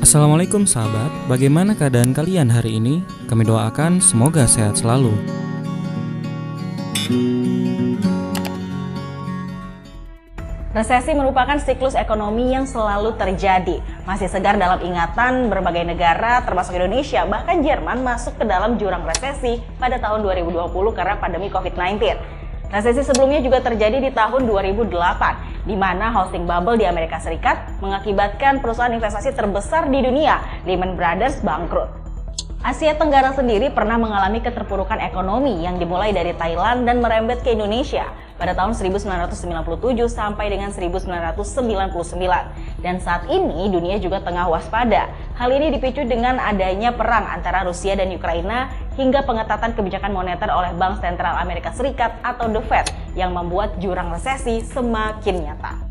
Assalamualaikum sahabat, bagaimana keadaan kalian hari ini? Kami doakan semoga sehat selalu. Resesi merupakan siklus ekonomi yang selalu terjadi. Masih segar dalam ingatan berbagai negara termasuk Indonesia, bahkan Jerman masuk ke dalam jurang resesi pada tahun 2020 karena pandemi COVID-19. Resesi sebelumnya juga terjadi di tahun 2008, di mana housing bubble di Amerika Serikat mengakibatkan perusahaan investasi terbesar di dunia, Lehman Brothers, bangkrut. Asia Tenggara sendiri pernah mengalami keterpurukan ekonomi yang dimulai dari Thailand dan merembet ke Indonesia pada tahun 1997 sampai dengan 1999. Dan saat ini dunia juga tengah waspada. Hal ini dipicu dengan adanya perang antara Rusia dan Ukraina hingga pengetatan kebijakan moneter oleh Bank Sentral Amerika Serikat atau The Fed yang membuat jurang resesi semakin nyata.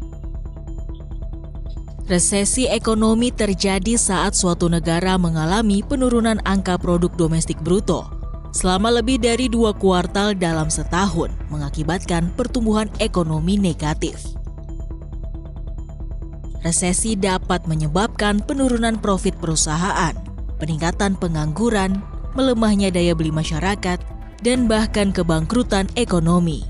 Resesi ekonomi terjadi saat suatu negara mengalami penurunan angka produk domestik bruto selama lebih dari 2 kuartal dalam setahun, mengakibatkan pertumbuhan ekonomi negatif. Resesi dapat menyebabkan penurunan profit perusahaan, peningkatan pengangguran, melemahnya daya beli masyarakat, dan bahkan kebangkrutan ekonomi.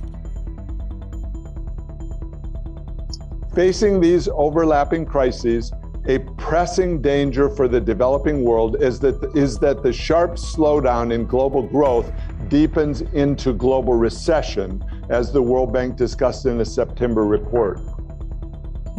Facing these overlapping crises, a pressing danger for the developing world is that the sharp slowdown in global growth deepens into global recession, as the World Bank discussed in a September report.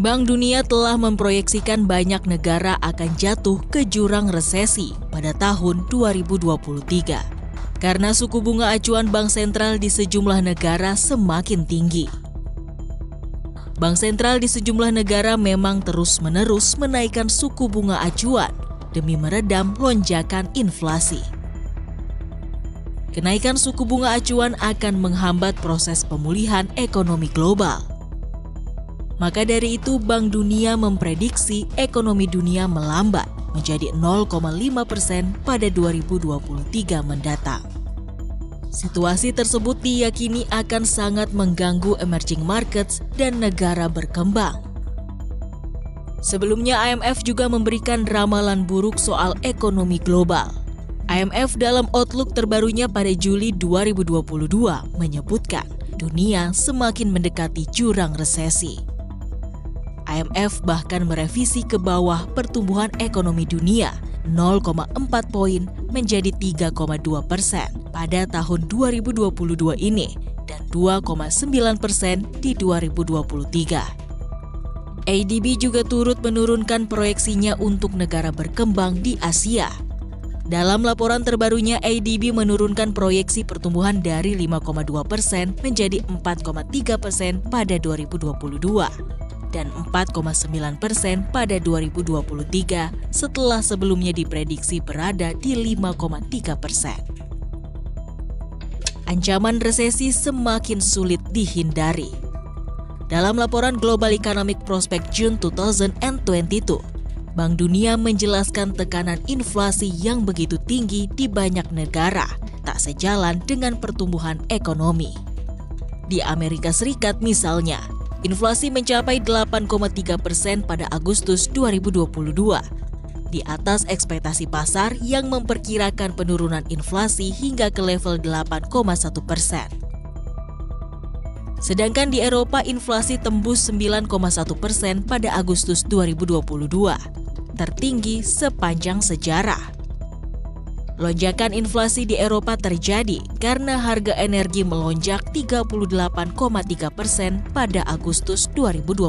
Bank Dunia telah memproyeksikan banyak negara akan jatuh ke jurang resesi pada tahun 2023 karena suku bunga acuan bank sentral di sejumlah negara semakin tinggi. Bank sentral di sejumlah negara memang terus-menerus menaikkan suku bunga acuan demi meredam lonjakan inflasi. Kenaikan suku bunga acuan akan menghambat proses pemulihan ekonomi global. Maka dari itu, Bank Dunia memprediksi ekonomi dunia melambat menjadi 0,5% pada 2023 mendatang. Situasi tersebut diyakini akan sangat mengganggu emerging markets dan negara berkembang. Sebelumnya, IMF juga memberikan ramalan buruk soal ekonomi global. IMF dalam outlook terbarunya pada Juli 2022 menyebutkan dunia semakin mendekati jurang resesi. IMF bahkan merevisi ke bawah pertumbuhan ekonomi dunia 0,4 poin menjadi 3,2% pada tahun 2022 ini dan 2,9% di 2023. ADB juga turut menurunkan proyeksinya untuk negara berkembang di Asia. Dalam laporan terbarunya, ADB menurunkan proyeksi pertumbuhan dari 5,2% menjadi 4,3% pada 2022. Dan 4,9% pada 2023 setelah sebelumnya diprediksi berada di 5,3%. Ancaman resesi semakin sulit dihindari. Dalam laporan Global Economic Prospect June 2022, Bank Dunia menjelaskan tekanan inflasi yang begitu tinggi di banyak negara tak sejalan dengan pertumbuhan ekonomi. Di Amerika Serikat misalnya, inflasi mencapai 8,3% pada Agustus 2022, di atas ekspektasi pasar yang memperkirakan penurunan inflasi hingga ke level 8,1%. Sedangkan di Eropa, inflasi tembus 9,1% pada Agustus 2022, tertinggi sepanjang sejarah. Lonjakan inflasi di Eropa terjadi karena harga energi melonjak 38,3% pada Agustus 2022.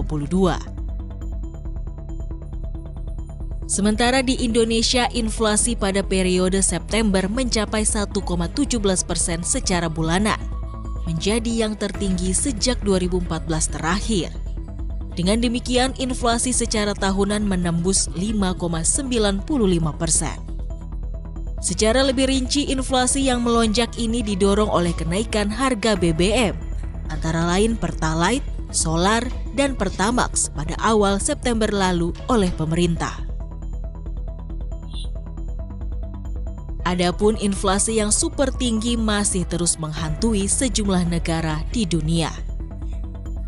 Sementara di Indonesia, inflasi pada periode September mencapai 1,17% secara bulanan, menjadi yang tertinggi sejak 2014 terakhir. Dengan demikian, inflasi secara tahunan menembus 5,95%. Secara lebih rinci, inflasi yang melonjak ini didorong oleh kenaikan harga BBM, antara lain Pertalite, Solar, dan Pertamax pada awal September lalu oleh pemerintah. Adapun inflasi yang super tinggi masih terus menghantui sejumlah negara di dunia.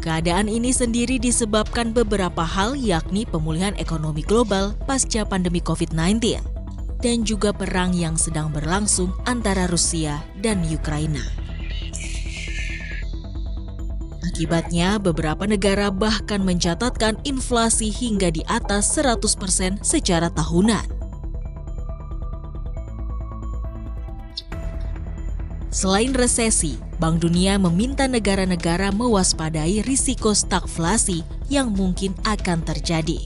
Keadaan ini sendiri disebabkan beberapa hal, yakni pemulihan ekonomi global pasca pandemi COVID-19 dan juga perang yang sedang berlangsung antara Rusia dan Ukraina. Akibatnya, beberapa negara bahkan mencatatkan inflasi hingga di atas 100% secara tahunan. Selain resesi, Bank Dunia meminta negara-negara mewaspadai risiko stagflasi yang mungkin akan terjadi.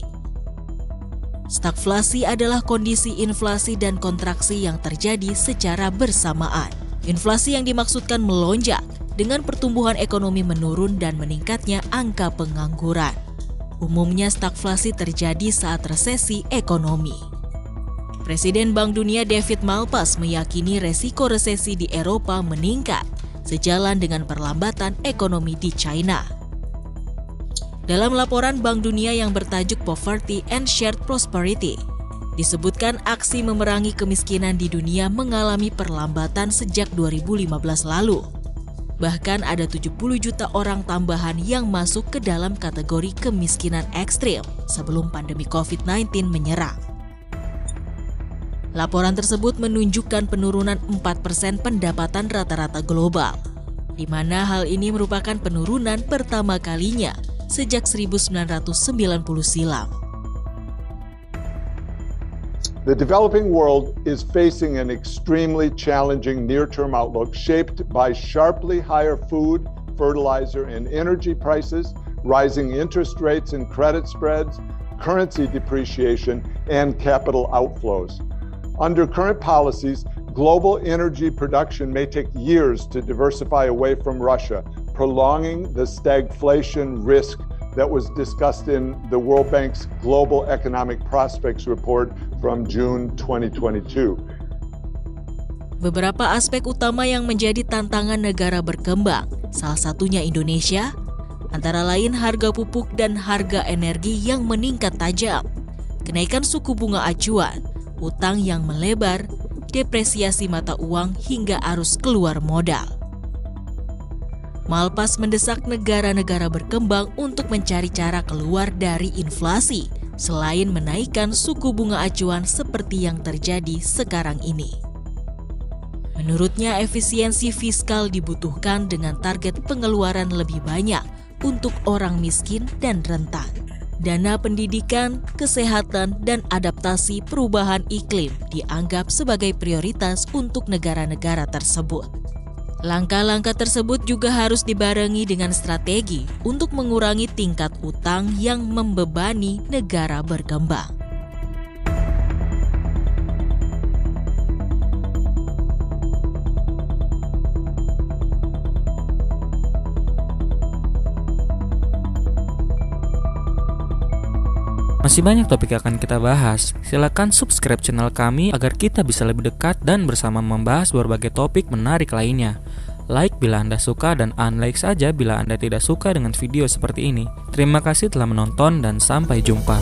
Stagflasi adalah kondisi inflasi dan kontraksi yang terjadi secara bersamaan. Inflasi yang dimaksudkan melonjak dengan pertumbuhan ekonomi menurun dan meningkatnya angka pengangguran. Umumnya stagflasi terjadi saat resesi ekonomi. Presiden Bank Dunia David Malpass meyakini resiko resesi di Eropa meningkat sejalan dengan perlambatan ekonomi di China. Dalam laporan Bank Dunia yang bertajuk Poverty and Shared Prosperity, disebutkan aksi memerangi kemiskinan di dunia mengalami perlambatan sejak 2015 lalu. Bahkan ada 70 juta orang tambahan yang masuk ke dalam kategori kemiskinan ekstrim sebelum pandemi COVID-19 menyerang. Laporan tersebut menunjukkan penurunan 4% pendapatan rata-rata global, di mana hal ini merupakan penurunan pertama kalinya sejak 1990 silam. The developing world is facing an extremely challenging near-term outlook shaped by sharply higher food, fertilizer, and energy prices, rising interest rates and credit spreads, currency depreciation, and capital outflows. Under current policies, global energy production may take years to diversify away from Russia, prolonging the stagflation risk that was discussed in the World Bank's Global Economic Prospects Report from June 2022. Beberapa aspek utama yang menjadi tantangan negara berkembang, salah satunya Indonesia, antara lain harga pupuk dan harga energi yang meningkat tajam, kenaikan suku bunga acuan, utang yang melebar, depresiasi mata uang hingga arus keluar modal. Malpass mendesak negara-negara berkembang untuk mencari cara keluar dari inflasi, selain menaikkan suku bunga acuan seperti yang terjadi sekarang ini. Menurutnya, efisiensi fiskal dibutuhkan dengan target pengeluaran lebih banyak untuk orang miskin dan rentan. Dana pendidikan, kesehatan, dan adaptasi perubahan iklim dianggap sebagai prioritas untuk negara-negara tersebut. Langkah-langkah tersebut juga harus dibarengi dengan strategi untuk mengurangi tingkat utang yang membebani negara berkembang. Masih banyak topik yang akan kita bahas. Silakan subscribe channel kami agar kita bisa lebih dekat dan bersama membahas berbagai topik menarik lainnya. Like bila Anda suka dan unlike saja bila Anda tidak suka dengan video seperti ini. Terima kasih telah menonton dan sampai jumpa.